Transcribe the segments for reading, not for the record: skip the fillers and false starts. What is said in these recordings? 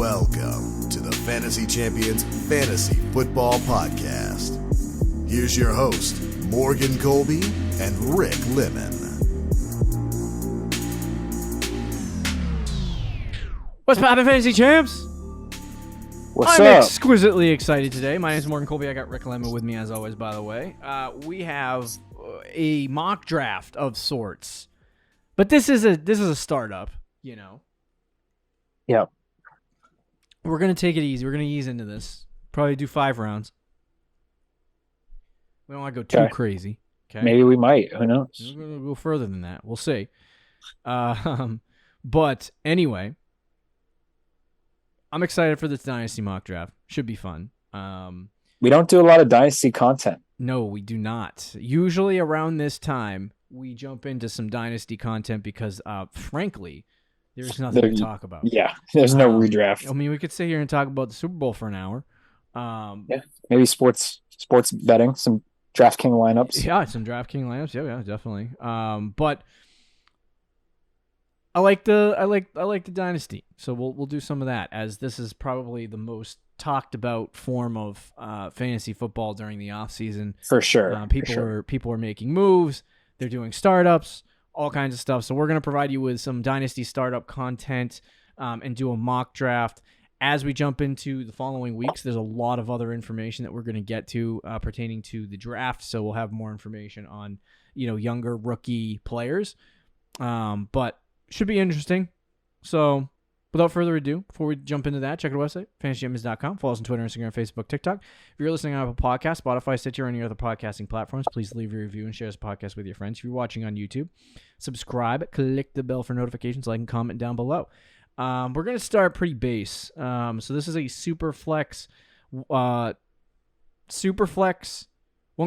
Welcome to the Fantasy Champions Fantasy Football Podcast. Here's your host, Morgan Colby and Rick Lemon. What's poppin', Fantasy Champs? What's I'm up? exquisitely excited today. My name is Morgan Colby. I got Rick Lemon with me as always, by the way. We have a mock draft of sorts. But this is a startup, you know. Yep. We're going to take it easy. We're going to ease into this. Probably do 5 rounds. We don't want to go too crazy. Okay. Maybe we might. Who knows? We're going to go further than that. We'll see. But anyway, I'm excited for this Dynasty mock draft. Should be fun. We don't do a lot of Dynasty content. No, we do not. Usually around this time, we jump into some Dynasty content because, frankly, there's nothing to talk about. Yeah, there's no redraft. I mean, we could sit here and talk about the Super Bowl for an hour. Yeah, maybe sports betting, some DraftKings lineups. Yeah, some DraftKings lineups. Yeah, definitely. But I like the Dynasty, so we'll do some of that, as this is probably the most talked about form of fantasy football during the offseason. For sure. People are making moves. They're doing startups, all kinds of stuff. So we're going to provide you with some Dynasty startup content and do a mock draft. As we jump into the following weeks, there's a lot of other information that we're going to get to pertaining to the draft. So we'll have more information on, younger rookie players. But should be interesting. So without further ado, before we jump into that, check out our website, fantasygems.com. Follow us on Twitter, Instagram, Facebook, TikTok. If you're listening on Apple Podcasts, Spotify, Stitcher, or any other podcasting platforms, please leave a review and share this podcast with your friends. If you're watching on YouTube, subscribe, click the bell for notifications, like and comment down below. We're going to start pretty base. So this is a super flex, one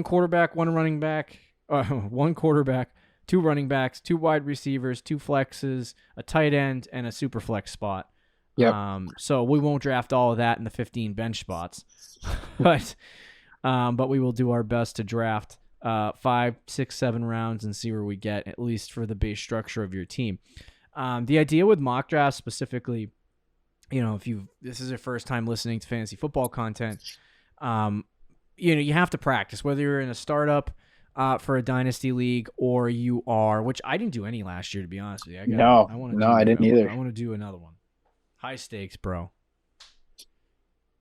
quarterback, one running back, one quarterback, 2 running backs, 2 wide receivers, 2 flexes, a tight end, and a super flex spot. Yep. So we won't draft all of that in the 15 bench spots, but we will do our best to draft 5, 6, 7 rounds and see where we get, at least for the base structure of your team. The idea with mock drafts specifically, if this is your first time listening to fantasy football content, you have to practice, whether you're in a startup for a Dynasty league, or you are, which I didn't do any last year, to be honest with you. I didn't either. I want to do another one. High stakes, bro.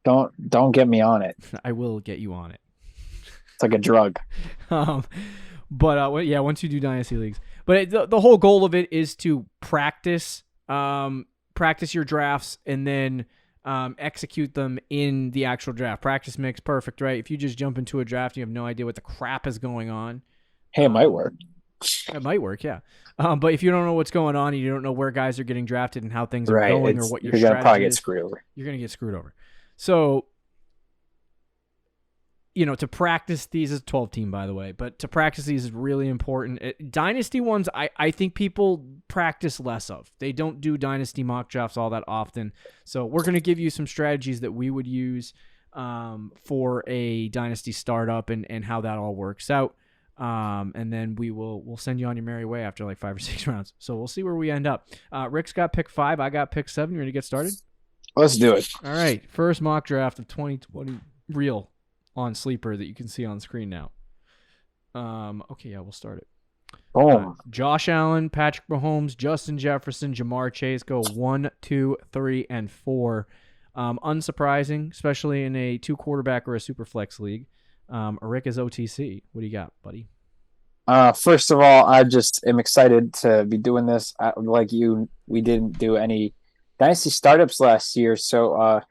Don't get me on it. I will get you on it. It's like a drug. Once you do Dynasty leagues. But the whole goal of it is to practice your drafts and then execute them in the actual draft. Practice makes perfect, right? If you just jump into a draft and you have no idea what the crap is going on. Hey, it might work. It might work, yeah. But if you don't know what's going on and you don't know where guys are getting drafted and how things are going or what your strategy is, you're going to probably get screwed over. You're going to get screwed over. So, to practice these is 12-team, by the way, but to practice these is really important. Dynasty ones, I think people practice less of. They don't do Dynasty mock drafts all that often. So we're going to give you some strategies that we would use for a Dynasty startup and how that all works out. And then we'll send you on your merry way after like 5 or 6 rounds. So we'll see where we end up. Rick's got pick 5. I got pick 7. You ready to get started? Let's do it. All right. First mock draft of 2020 real on Sleeper that you can see on screen now. Okay, yeah, we'll start it. Boom. Josh Allen, Patrick Mahomes, Justin Jefferson, Jamar Chase go 1, 2, 3, and 4. Unsurprising, especially in a 2 quarterback or a super flex league. Rick is OTC. What do you got, buddy? First of all, I just am excited to be doing this. Like you, we didn't do any Dynasty startups last year, so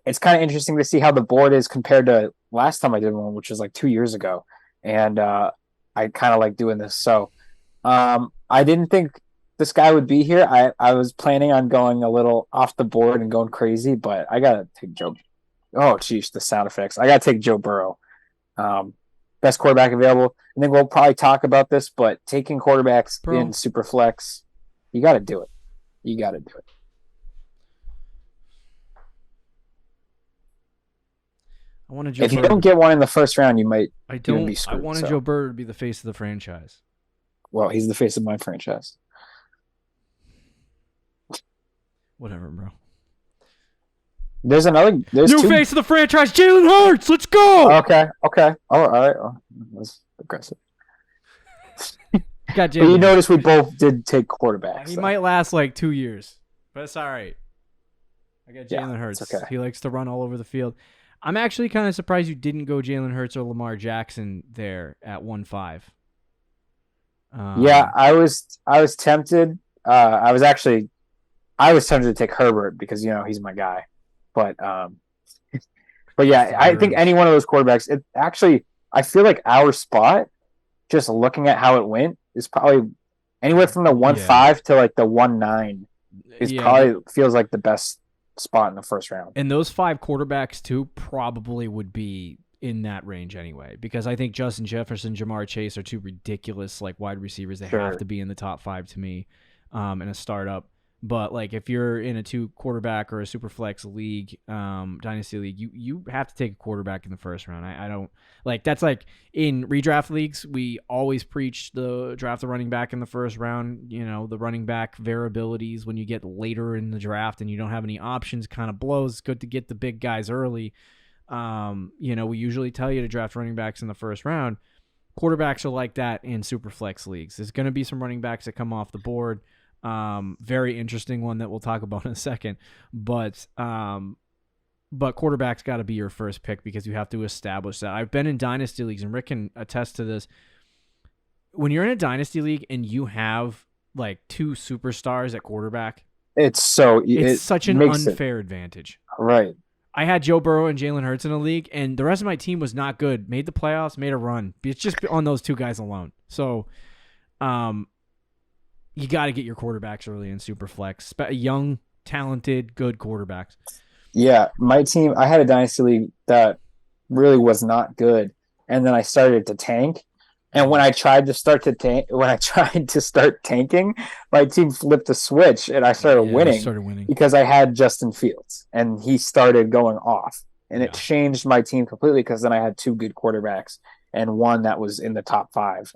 it's kind of interesting to see how the board is compared to last time I did one, which was like 2 years ago. And I kind of like doing this. So I didn't think this guy would be here. I was planning on going a little off the board and going crazy, but I got to take Joe. Oh, geez, the sound effects. I got to take Joe Burrow. Best quarterback available. I think we'll probably talk about this, but taking quarterbacks in super flex, you got to do it. You got to do it. If you don't get one in the first round, you might even be screwed. I wanted Joe Burrow to be the face of the franchise. Well, he's the face of my franchise. Whatever, bro. There's New two. face of the franchise, Jalen Hurts. Let's go. Okay. All right. Oh, that's aggressive. Got But you Jalen. notice we both did take quarterbacks. He though. might last like 2 years, but it's all right. I got Yeah, Jalen Hurts. it's okay. He likes to run all over the field. I'm actually kind of surprised you didn't go Jalen Hurts or Lamar Jackson there at 1-5. Yeah, I was tempted. I was tempted to take Herbert because he's my guy. But yeah, I think any one of those quarterbacks. It actually, I feel like our spot, just looking at how it went, is probably anywhere from the 1-5 to like the 1-9. Is probably feels like the best spot in the first round. And those 5 quarterbacks too probably would be in that range anyway, because I think Justin Jefferson, Jamar Chase are 2 ridiculous like wide receivers. They have to be in the top 5 to me in a startup. But like if you're in a 2 quarterback or a super flex league, dynasty league, you have to take a quarterback in the first round. I don't like that's like in redraft leagues, we always preach the draft the running back in the first round. The running back variabilities when you get later in the draft and you don't have any options kind of blows. It's good to get the big guys early. We usually tell you to draft running backs in the first round. Quarterbacks are like that in super flex leagues. There's going to be some running backs that come off the board. Very interesting one that we'll talk about in a second, but quarterback's got to be your first pick because you have to establish that. I've been in dynasty leagues, and Rick can attest to this. When you're in a dynasty league and you have like 2 superstars at quarterback, it's such an unfair advantage. Right. I had Joe Burrow and Jalen Hurts in a league, and the rest of my team was not good. Made the playoffs, made a run. It's just on those 2 guys alone. So, you got to get your quarterbacks early in Superflex. Young, talented, good quarterbacks. Yeah, my team, I had a dynasty league that really was not good, and then I started to tank. And when I tried to start tanking, my team flipped a switch, and I started winning because I had Justin Fields, and he started going off, and it changed my team completely because then I had 2 good quarterbacks and one that was in the top 5.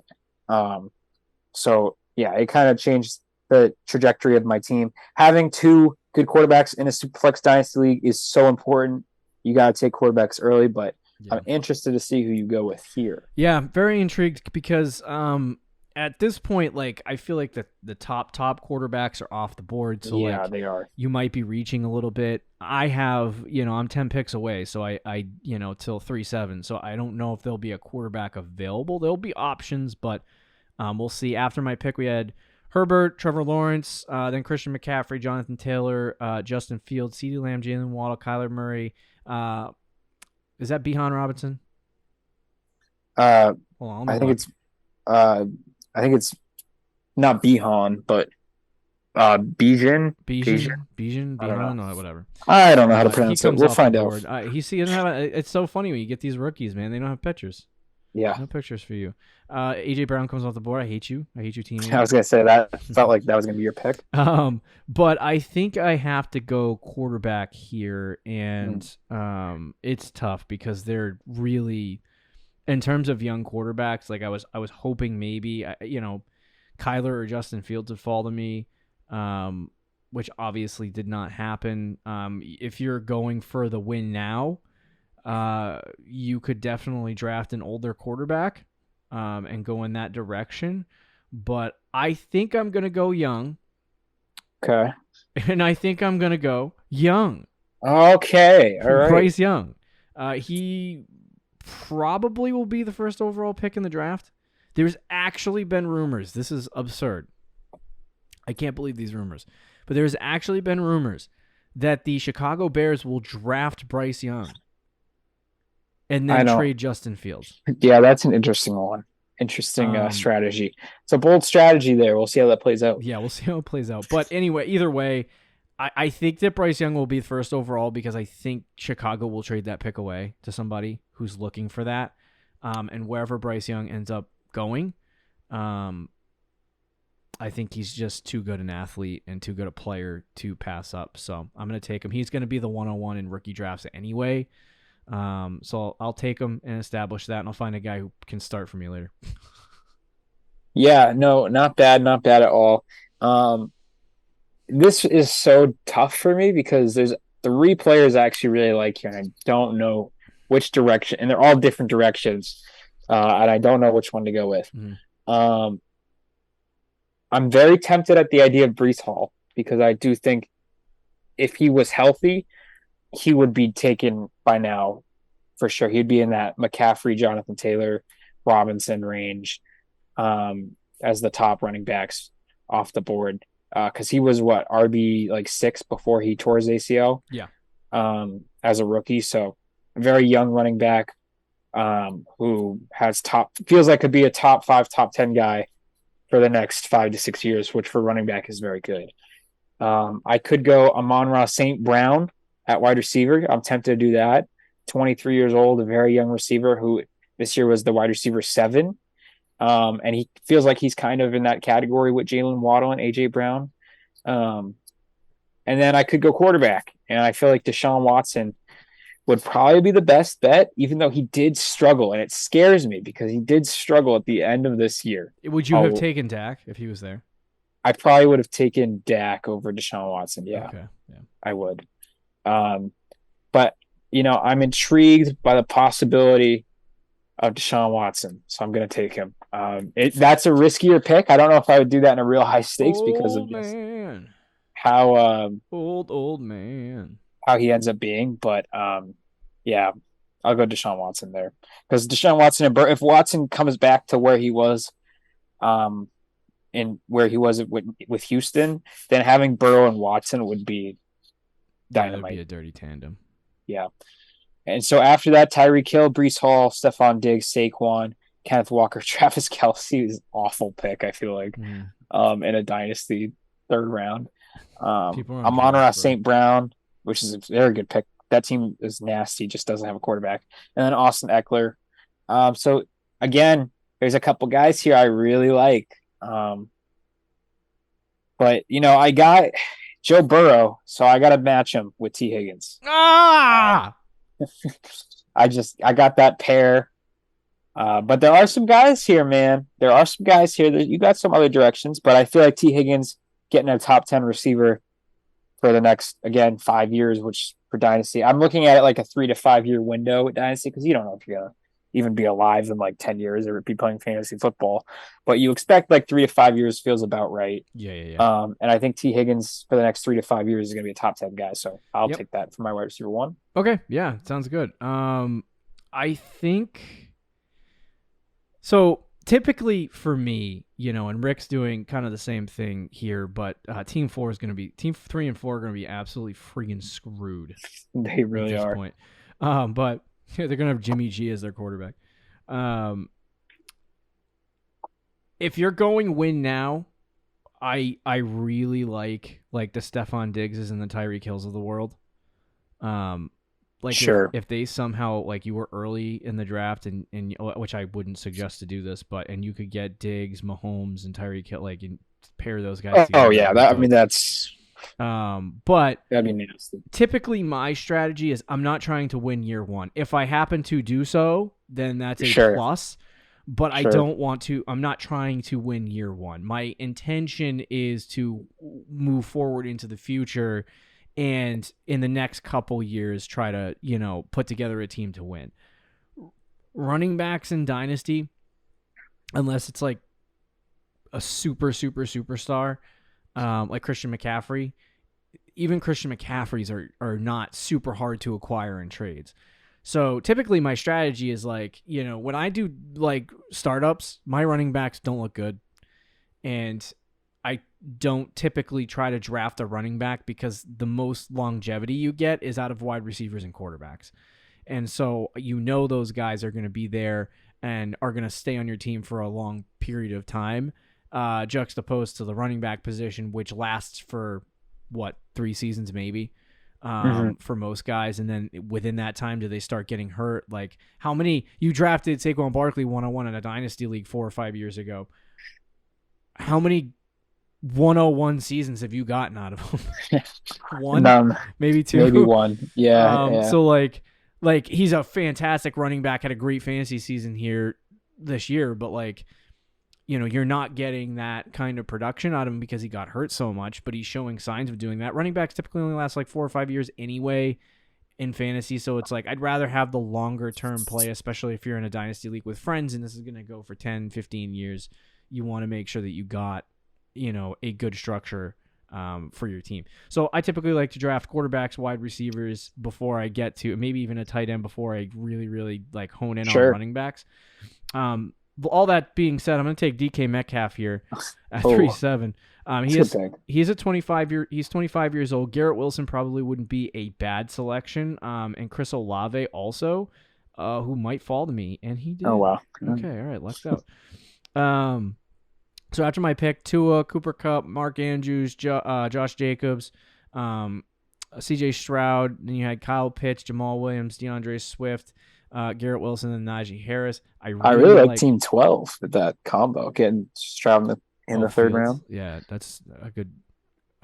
So yeah, it kind of changed the trajectory of my team. Having 2 good quarterbacks in a Superflex Dynasty League is so important. You got to take quarterbacks early, but I'm interested to see who you go with here. Yeah, very intrigued because at this point, like I feel like the top quarterbacks are off the board. So yeah, they are. You might be reaching a little bit. I have, I'm 10 picks away, so I till 3-7. So I don't know if there'll be a quarterback available. There'll be options, but we'll see. After my pick, we had Herbert, Trevor Lawrence, then Christian McCaffrey, Jonathan Taylor, Justin Fields, CeeDee Lamb, Jalen Waddle, Kyler Murray. Is that Bijan Robinson? I think it's not Bijan, but Bijan. Bijan. No, whatever. I don't know how to pronounce it. We'll find out. He doesn't have. It's so funny when you get these rookies, man. They don't have pictures. Yeah, no pictures for you. AJ Brown comes off the board. I hate you, teammate. I was gonna say that. Felt like that was gonna be your pick. But I think I have to go quarterback here, and it's tough because they're really, in terms of young quarterbacks. Like I was hoping maybe Kyler or Justin Fields would fall to me, which obviously did not happen. If you're going for the win now, you could definitely draft an older quarterback and go in that direction. But I think I'm going to go young. Okay. And I think I'm going to go young. Okay. All right. Bryce Young. He probably will be the first overall pick in the draft. There's actually been rumors. This is absurd. I can't believe these rumors. But there's actually been rumors that the Chicago Bears will draft Bryce Young and then trade Justin Fields. Yeah, that's an interesting one. Interesting strategy. It's a bold strategy there. We'll see how that plays out. Yeah, we'll see how it plays out. But anyway, either way, I think that Bryce Young will be first overall because I think Chicago will trade that pick away to somebody who's looking for that. And wherever Bryce Young ends up going, I think he's just too good an athlete and too good a player to pass up. So I'm going to take him. He's going to be the 101 in rookie drafts anyway. So I'll take him and establish that, and I'll find a guy who can start for me later. Yeah, no, not bad at all. This is so tough for me because there's three players I actually really like here, and I don't know which direction, and they're all different directions, and I don't know which one to go with. Um, I'm very tempted at the idea of Breece Hall because I do think if he was healthy, he would be taken by now for sure. He'd be in that McCaffrey, Jonathan Taylor, Robinson range as the top running backs off the board. Because he was RB like 6 before he tore his ACL. Yeah. As a rookie, so a very young running back who has feels like could be a top 5, top 10 guy for the next 5 to 6 years, which for running back is very good. I could go Amon-Ra St. Brown at wide receiver. I'm tempted to do that. 23 years old, a very young receiver who this year was the wide receiver 7. And he feels like he's kind of in that category with Jalen Waddle and A.J. Brown. And then I could go quarterback. And I feel like Deshaun Watson would probably be the best bet, even though he did struggle. And it scares me because he did struggle at the end of this year. Would you have taken Dak if he was there? I probably would have taken Dak over Deshaun Watson. Yeah, okay. Yeah, I would. But, I'm intrigued by the possibility of Deshaun Watson, so I'm going to take him. That's a riskier pick. I don't know if I would do that in a real high stakes because of just how old man how he ends up being. But yeah, I'll go Deshaun Watson there because Deshaun Watson if Watson comes back to where he was, with Houston, then having Burrow and Watson would be dynamite. That would be a dirty tandem. Yeah. And so after that, Tyreek Hill, Breece Hall, Stephon Diggs, Saquon, Kenneth Walker, Travis Kelce is an awful pick, I feel like, in a dynasty 3rd round. Amon-Ra St. Brown, which is a very good pick. That team is nasty, just doesn't have a quarterback. And then Austin Eckler. So, again, there's a couple guys here I really like. But, I got Joe Burrow, so I got to match him with T. Higgins. I got that pair. But there are some guys here, man. There are some guys here that you got some other directions, but I feel like T. Higgins getting a top 10 receiver for the next, again, 5 years, which for Dynasty, I'm looking at it like a 3 to 5 year window with Dynasty because you don't know if you're going to even be alive in like 10 years or be playing fantasy football. But you expect like 3 to 5 years feels about right. Yeah. And I think T. Higgins for the next 3 to 5 years is going to be a top 10 guy. So I'll take that for my wide receiver 1. Okay. Yeah. Sounds good. I think so. Typically for me, and Rick's doing kind of the same thing here, but team 3 and 4 are going to be absolutely freaking screwed. They really are. Point. But they're going to have Jimmy G as their quarterback. If you're going win now, I really like the Stephon Diggses and the Tyreek Hills of the world. Sure. If they somehow you were early in the draft and which I wouldn't suggest to do this, and you could get Diggs, Mahomes, and Tyreek Hill and pair those guys together. Oh yeah, that's. But that'd be nasty. Typically, my strategy is I'm not trying to win year 1. If I happen to do so, then that's a plus. But I don't want to. I'm not trying to win year 1. My intention is to move forward into the future. And in the next couple years, try to, put together a team to win. Running backs in Dynasty, unless it's like a superstar, like Christian McCaffrey, even Christian McCaffreys are not super hard to acquire in trades. So typically my strategy is when I do startups, my running backs don't look good. And I don't typically try to draft a running back because the most longevity you get is out of wide receivers and quarterbacks. And so those guys are going to be there and are going to stay on your team for a long period of time, juxtaposed to the running back position, which lasts for 3 seasons maybe for most guys. And then within that time, do they start getting hurt? Like how many you drafted Saquon Barkley 101 in a dynasty league 4 or 5 years ago? How many 101 seasons have you gotten out of him? 1? None. Maybe 2? Maybe 1. Yeah. So he's a fantastic running back, had a great fantasy season here this year, but you're not getting that kind of production out of him because he got hurt so much, but he's showing signs of doing that. Running backs typically only last like 4 or 5 years anyway in fantasy, so it's like I'd rather have the longer term play, especially if you're in a dynasty league with friends and this is going to go for 10, 15 years. You want to make sure that you got, a good structure for your team. So I typically like to draft quarterbacks, wide receivers before I get to maybe even a tight end before I really, really like hone in on running backs. All that being said, I'm going to take DK Metcalf here at 3.7. He's 25 years old. Garrett Wilson probably wouldn't be a bad selection. And Chris Olave also, who might fall to me, and he did. Oh wow. Okay, all right, lucked out. So after my pick, Tua, Cooper Kupp, Mark Andrews, Josh Jacobs, C.J. Stroud. Then you had Kyle Pitts, Jamal Williams, DeAndre Swift, Garrett Wilson, and Najee Harris. I really like Team 12 with that combo, getting Stroud in the third round. Yeah, that's a good.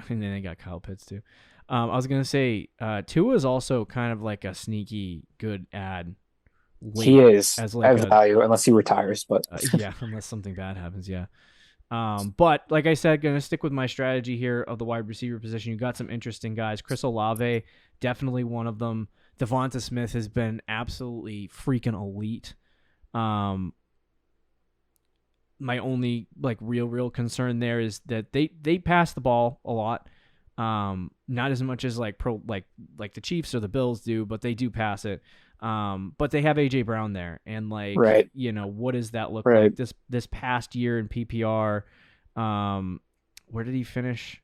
And then they got Kyle Pitts too. I was gonna say Tua is also kind of like a sneaky good ad. He is as value unless he retires, but yeah, unless something bad happens. Yeah. But like I said, gonna stick with my strategy here of the wide receiver position. You got some interesting guys. Chris Olave, definitely one of them. Devonta Smith has been absolutely freaking elite. My only like real concern there is that they pass the ball a lot. Not as much as like the Chiefs or the Bills do, but they do pass it. But they have AJ Brown there, and like what does that look like this past year in PPR? Where did he finish?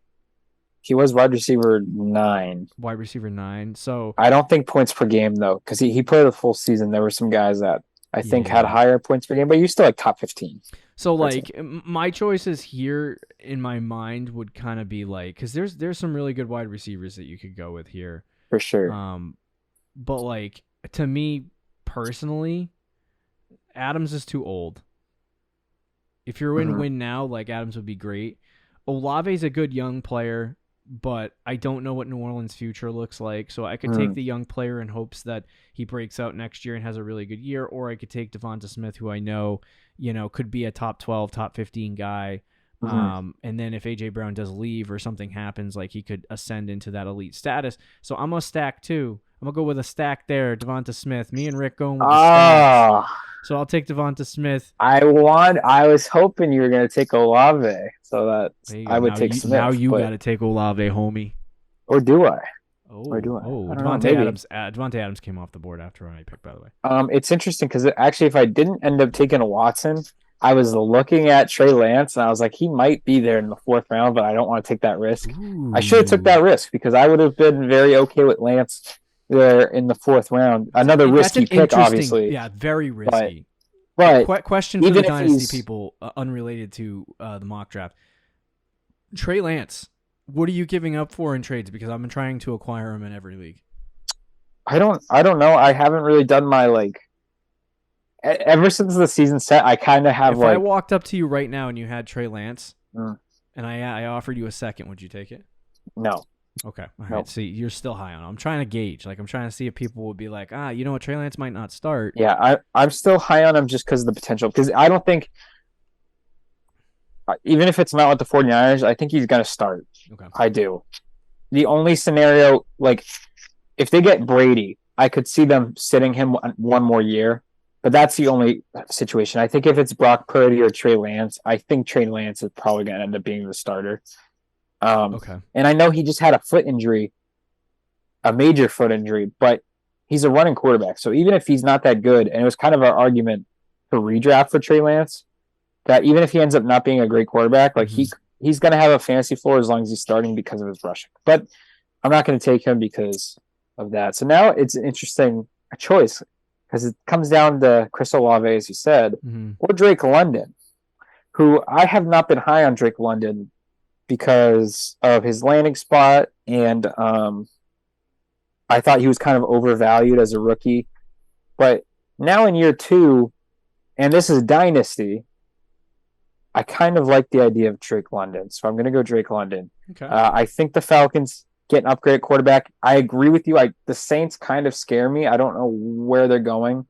He was wide receiver 9. Wide receiver 9. So I don't think points per game though, because he played a full season. There were some guys that I think had higher points per game, but you still like top 15. So like my choices here in my mind would kind of be like, because there's some really good wide receivers that you could go with here for sure. But like to me personally, Adams is too old. If you're in win now, like Adams would be great. Olave's a good young player, but I don't know what New Orleans' future looks like. So I could take the young player in hopes that he breaks out next year and has a really good year, or I could take Devonta Smith, who I know, could be a top 12, top 15 guy. And then if AJ Brown does leave or something happens, like he could ascend into that elite status. So I'm gonna stack too. I'm gonna go with a stack there, Devonta Smith. Me and Rick going with the stacks. So I'll take Devonta Smith. I was hoping you were gonna take Olave, so that I would take Smith. Now you got to take Olave, homie. Or do I? Devontae Adams came off the board after I picked, by the way. It's interesting because actually, if I didn't end up taking a Watson, I was looking at Trey Lance, and I was like, he might be there in the 4th round, but I don't want to take that risk. Ooh. I should have took that risk because I would have been very okay with Lance there in the 4th round. Another risky pick, obviously. Yeah, very risky. But question for the Dynasty people, unrelated to the mock draft. Trey Lance, what are you giving up for in trades? Because I've been trying to acquire him in every league. I don't know. I haven't really done my ever since the season set. I kind of have. If I walked up to you right now and you had Trey Lance, and I offered you a second, would you take it? No. Okay. All right. See, you're still high on him. I'm trying to gauge. I'm trying to see if people would be like, you know what, Trey Lance might not start. Yeah, I'm still high on him just because of the potential. Because I don't think, even if it's not with the 49ers, I think he's going to start. Okay. I do. The only scenario, if they get Brady, I could see them sitting him one more year. But that's the only situation. I think if it's Brock Purdy or Trey Lance, I think Trey Lance is probably going to end up being the starter. Okay. And I know he just had a major foot injury, but he's a running quarterback. So even if he's not that good, and it was kind of our argument for redraft for Trey Lance, that even if he ends up not being a great quarterback, he's going to have a fantasy floor as long as he's starting because of his rushing. But I'm not going to take him because of that. So now it's an interesting choice because it comes down to Chris Olave, as you said, or Drake London, who I have not been high on Drake London because of his landing spot, and I thought he was kind of overvalued as a rookie. But now in year 2, and this is Dynasty, I kind of like the idea of Drake London, so I'm going to go Drake London. Okay. I think the Falcons get an upgraded quarterback. I agree with you. The Saints kind of scare me. I don't know where they're going.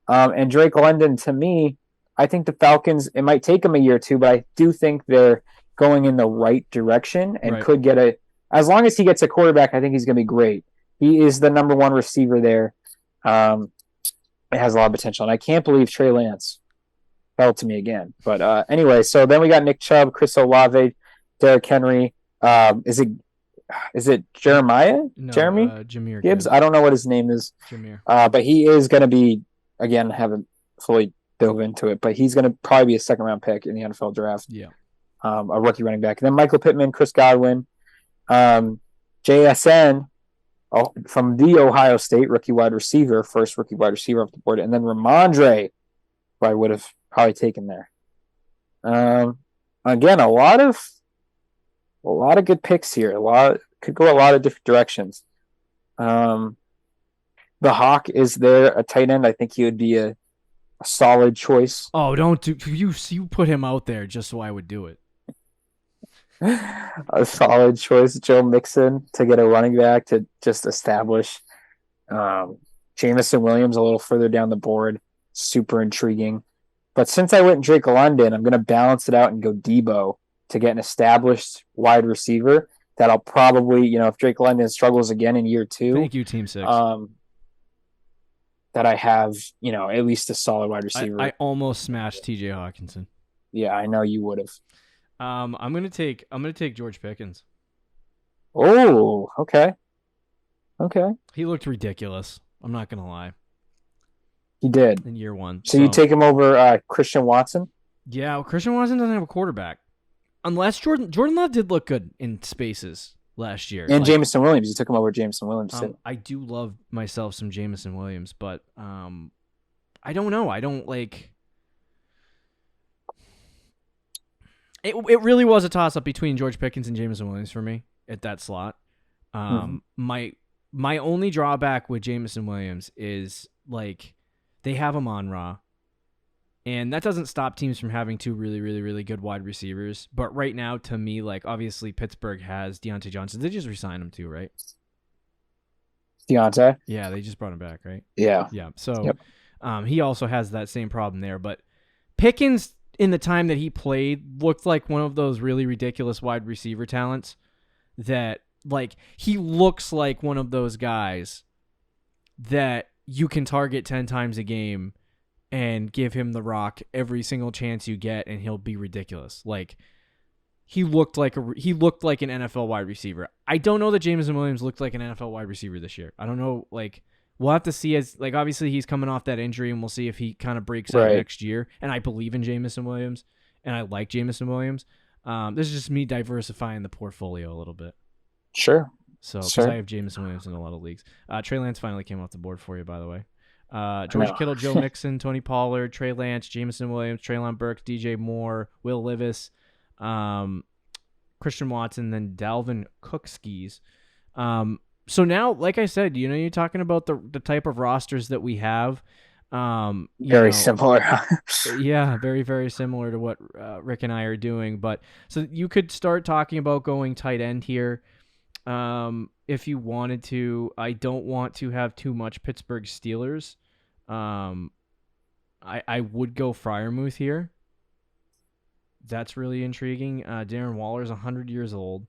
And Drake London, to me, I think the Falcons, it might take them a year or two, but I do think they're going in the right direction and Right. could get as long as he gets a quarterback, I think he's going to be great. He is the number one receiver there. It has a lot of potential. And I can't believe Trey Lance fell to me again. But anyway, so then we got Nick Chubb, Chris Olave, Derrick Henry. Is it Jeremiah? No, Jeremy Jahmyr Gibbs? I don't know what his name is. Jahmyr. But he is going to be, again, haven't fully dove into it, but he's going to probably be a second-round pick in the NFL draft. Yeah. A rookie running back. And then Michael Pittman, Chris Godwin, JSN from the Ohio State rookie wide receiver, first rookie wide receiver off the board, and then Ramondre, who I would have probably taken there. Again, a lot of good picks here. Could go a lot of different directions. The Hawk is there, a tight end. I think he would be a solid choice. Oh, don't do you put him out there just so I would do it. A solid choice, Joe Mixon, to get a running back to just establish. Jameson Williams a little further down the board, super intriguing. But since I went Drake London, I'm going to balance it out and go Debo to get an established wide receiver that I'll probably, if Drake London struggles again in year 2. Thank you, Team 6. That I have, at least a solid wide receiver. I almost smashed TJ Hawkinson. Yeah, I know you would have. I'm gonna take George Pickens. Oh, okay. He looked ridiculous. I'm not gonna lie. He did in year 1. So you take him over Christian Watson? Yeah, well, Christian Watson doesn't have a quarterback, unless Jordan Love did look good in spaces last year. And Jameson Williams, you took him over Jameson Williams. I do love myself some Jameson Williams, but I don't know. I don't like. It really was a toss-up between George Pickens and Jameson Williams for me at that slot. My only drawback with Jameson Williams is, they have Amon-Ra, and that doesn't stop teams from having 2 really, really, really good wide receivers. But right now, to me, obviously Pittsburgh has Deontay Johnson. They just re-signed him too, right? Deontay? Yeah, they just brought him back, right? Yeah. Yeah, so he also has that same problem there. But Pickens, in the time that he played, looked like one of those really ridiculous wide receiver talents that, he looks like one of those guys that you can target 10 times a game and give him the rock every single chance you get, and he'll be ridiculous. He looked like an NFL wide receiver. I don't know that Jameson Williams looked like an NFL wide receiver this year. I don't know, we'll have to see as obviously he's coming off that injury, and we'll see if he kind of breaks out next year. And I believe in Jameson Williams, and I like Jameson Williams. This is just me diversifying the portfolio a little bit. Sure. So because I have Jameson Williams in a lot of leagues. Trey Lance finally came off the board for you, by the way. George Kittle, Joe Mixon, Tony Pollard, Trey Lance, Jameson Williams, Treylon Burks, DJ Moore, Will Levis, Christian Watson, then Dalvin Cook skis. So now, like I said, you're talking about the type of rosters that we have. Very similar. Yeah, very, very similar to what Rick and I are doing. But so you could start talking about going tight end here if you wanted to. I don't want to have too much Pittsburgh Steelers. I would go Freiermuth here. That's really intriguing. Darren Waller's 100 years old.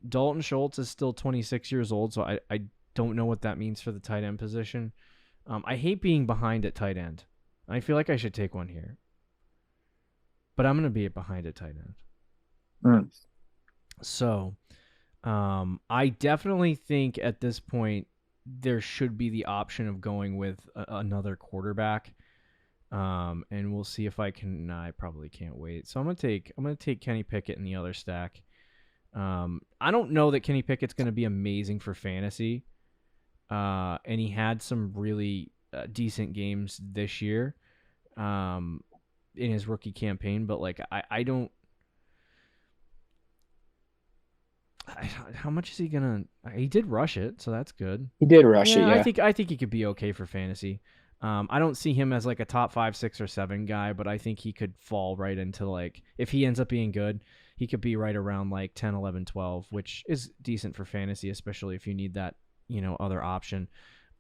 Dalton Schultz is still 26 years old, so I don't know what that means for the tight end position. I hate being behind at tight end. I feel like I should take one here. But I'm going to be behind at tight end. So I definitely think at this point there should be the option of going with another quarterback. And we'll see if I can. I probably can't wait. So I'm gonna take Kenny Pickett in the other stack. I don't know that Kenny Pickett's gonna be amazing for fantasy. And he had some really decent games this year, in his rookie campaign. But I don't. How much is he gonna? He did rush it, so that's good. He did rush it. Yeah, I think he could be okay for fantasy. I don't see him as a top 5, 6, or 7 guy, but I think he could fall right into if he ends up being good, he could be right around 10, 11, 12, which is decent for fantasy, especially if you need that other option.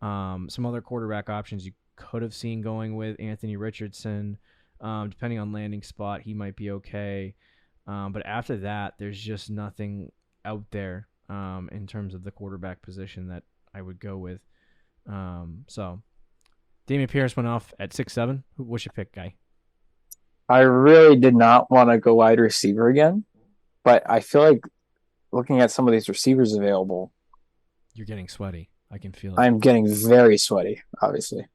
Some other quarterback options could have seen going with Anthony Richardson. Depending on landing spot, he might be okay. But after that, there's just nothing out there in terms of the quarterback position that I would go with. So Damian Pierce went off at 6'7". What's your pick, guy? I really did not want to go wide receiver again, but I feel like looking at some of these receivers available, You're getting sweaty. I can feel it. I'm getting very sweaty, obviously.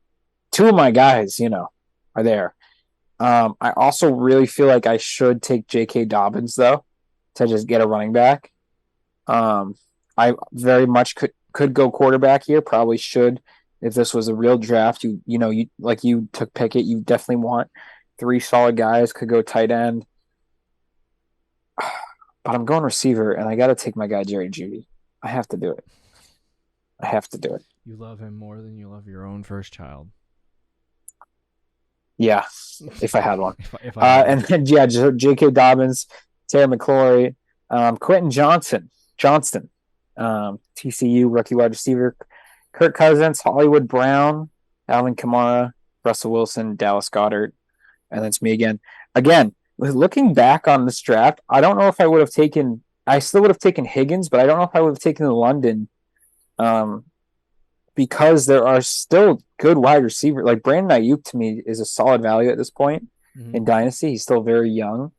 Two of my guys, are there. I also really feel like I should take J.K. Dobbins, though, to just get a running back. I very much could go quarterback here. Probably should. If this was a real draft, you like you took Pickett, you definitely want 3 solid guys. Could go tight end. But I'm going receiver, and I got to take my guy, Jerry Jeudy. I have to do it. You love him more than you love your own first child. Yeah, if I had one. if I had and then, J.K. Dobbins, Terry McLaurin, Quentin Johnston, TCU rookie wide receiver, Kirk Cousins, Hollywood Brown, Alvin Kamara, Russell Wilson, Dallas Goedert, and that's me again. Again, looking back on this draft, I don't know if I would have taken – I still would have taken Higgins, but I don't know if I would have taken London because there are still good wide receivers. Like Brandon Ayuk, to me, is a solid value at this point in Dynasty. He's still very young,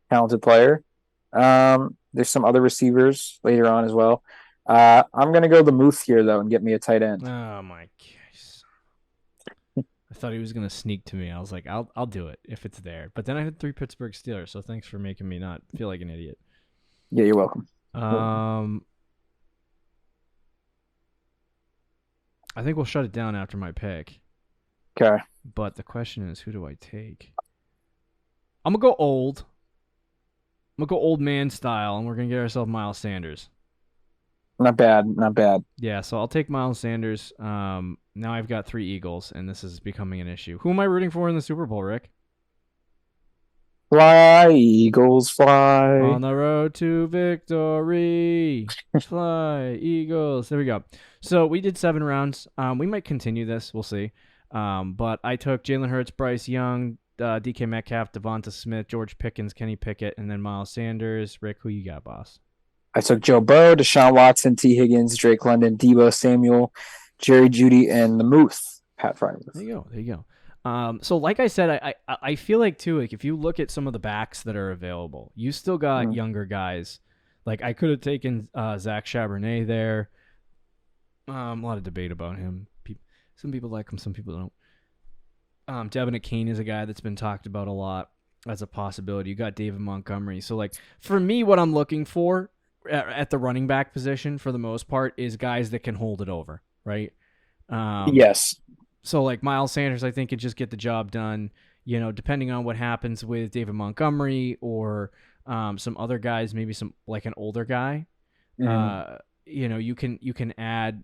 talented player. There's some other receivers later on as well. I'm going to go the Muth here, though, and get me a tight end. Oh, my gosh. I thought he was going to sneak to me. I was like, I'll do it if it's there. But then I had 3 Pittsburgh Steelers, so thanks for making me not feel like an idiot. Yeah, you're welcome. I think we'll shut it down after my pick. Okay. But the question is, who do I take? I'm going to go old. I'm going to go old man style, and we're going to get ourselves Miles Sanders. Not bad. Yeah, so I'll take Miles Sanders. Now I've got 3 Eagles, and this is becoming an issue. Who am I rooting for in the Super Bowl, Rick? Fly, Eagles, fly. On the road to victory. Fly, Eagles. There we go. So we did 7 rounds. We might continue this. We'll see. But I took Jalen Hurts, Bryce Young, DK Metcalf, Devonta Smith, George Pickens, Kenny Pickett, and then Miles Sanders. Rick, who you got, boss? I took Joe Burrow, Deshaun Watson, T. Higgins, Drake London, Deebo Samuel, Jerry Jeudy, and the Muth, Pat Freiermuth. There you go. So like I said, I feel like too, like if you look at some of the backs that are available, you still got younger guys. Like I could have taken Zach Charbonnet there. A lot of debate about him. Some people like him, some people don't. Devin Akane is a guy that's been talked about a lot as a possibility. You got David Montgomery. So like for me, what I'm looking for at the running back position for the most part is guys that can hold it over, right? Yes. So like Miles Sanders, I think could just get the job done, depending on what happens with David Montgomery or some other guys, maybe some like an older guy. You can add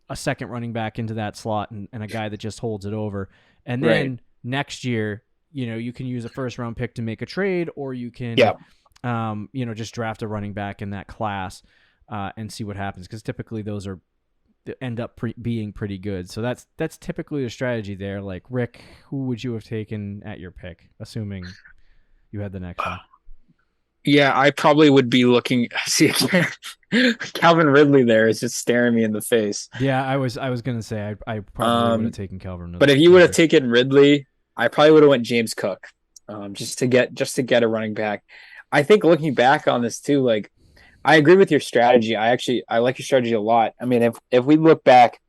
a second running back into that slot and a guy that just holds it over. And then next year, you can use a first round pick to make a trade, or you can just draft a running back in that class and see what happens, because typically those end up being pretty good. So that's typically the strategy there. Like Rick, who would you have taken at your pick, assuming you had the next one? Yeah, I probably would be looking. See, Calvin Ridley there is just staring me in the face. Yeah, I was gonna say I probably would have taken Calvin Ridley. But if you would have taken Ridley, I probably would have went James Cook, just to get a running back. I think looking back on this too, like I agree with your strategy. I like your strategy a lot. I mean, if we look back,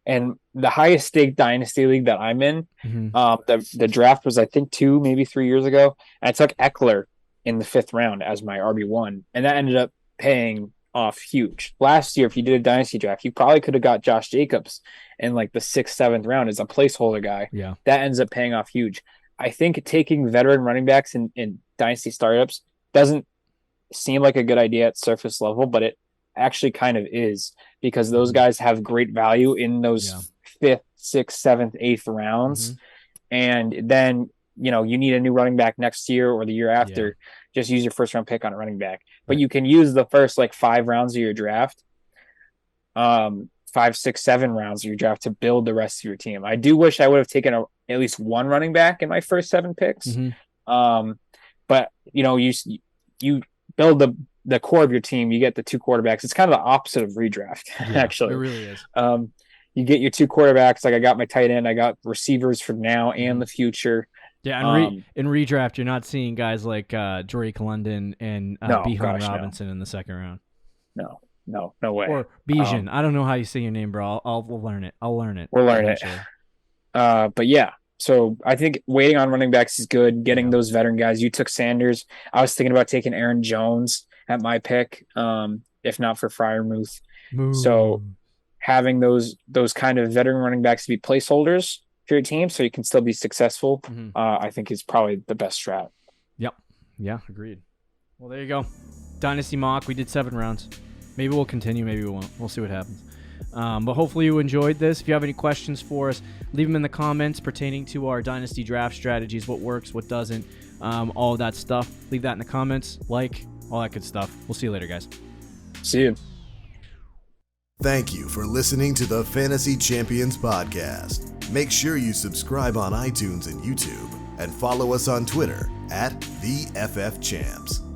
and the highest stake dynasty league that I'm in, the draft was I think 2, maybe 3 years ago, and I took Eckler in the 5th round as my RB1, and that ended up paying off huge. Last year, if you did a dynasty draft, you probably could have got Josh Jacobs in like the 6th, 7th round as a placeholder guy. Yeah, that ends up paying off huge. I think taking veteran running backs in dynasty startups doesn't seem like a good idea at surface level, but it actually kind of is, because those guys have great value in those 5th, 6th, 7th, 8th rounds. And then, you need a new running back next year or the year after. Just use your first round pick on a running back. But you can use the first like 5 rounds of your draft 5, 6, 7 rounds of your draft to build the rest of your team. I do wish I would have taken at least one running back in my first 7 picks. But you build the core of your team, you get the 2 quarterbacks. It's kind of the opposite of redraft, actually. It really is. You get your 2 quarterbacks. Like I got my tight end, I got receivers for now and the future. Yeah, and in redraft, you're not seeing guys like Drake London and Bijan Robinson in the second round. No way. Or Bijan. I don't know how you say your name, bro. We'll learn it. We'll learn it. But yeah, so I think waiting on running backs is good. Getting those veteran guys. You took Sanders. I was thinking about taking Aaron Jones at my pick, if not for Freiermuth. So having those kind of veteran running backs to be placeholders for your team so you can still be successful, I think is probably the best strat. Yep. Yeah, agreed. Well, there you go. Dynasty Mock. We did 7 rounds. Maybe we'll continue. Maybe we won't. We'll see what happens. But hopefully you enjoyed this. If you have any questions for us, leave them in the comments pertaining to our Dynasty draft strategies, what works, what doesn't, all of that stuff. Leave that in the comments, all that good stuff. We'll see you later, guys. See you. Thank you for listening to the Fantasy Champions Podcast. Make sure you subscribe on iTunes and YouTube and follow us on Twitter @TheFFChamps.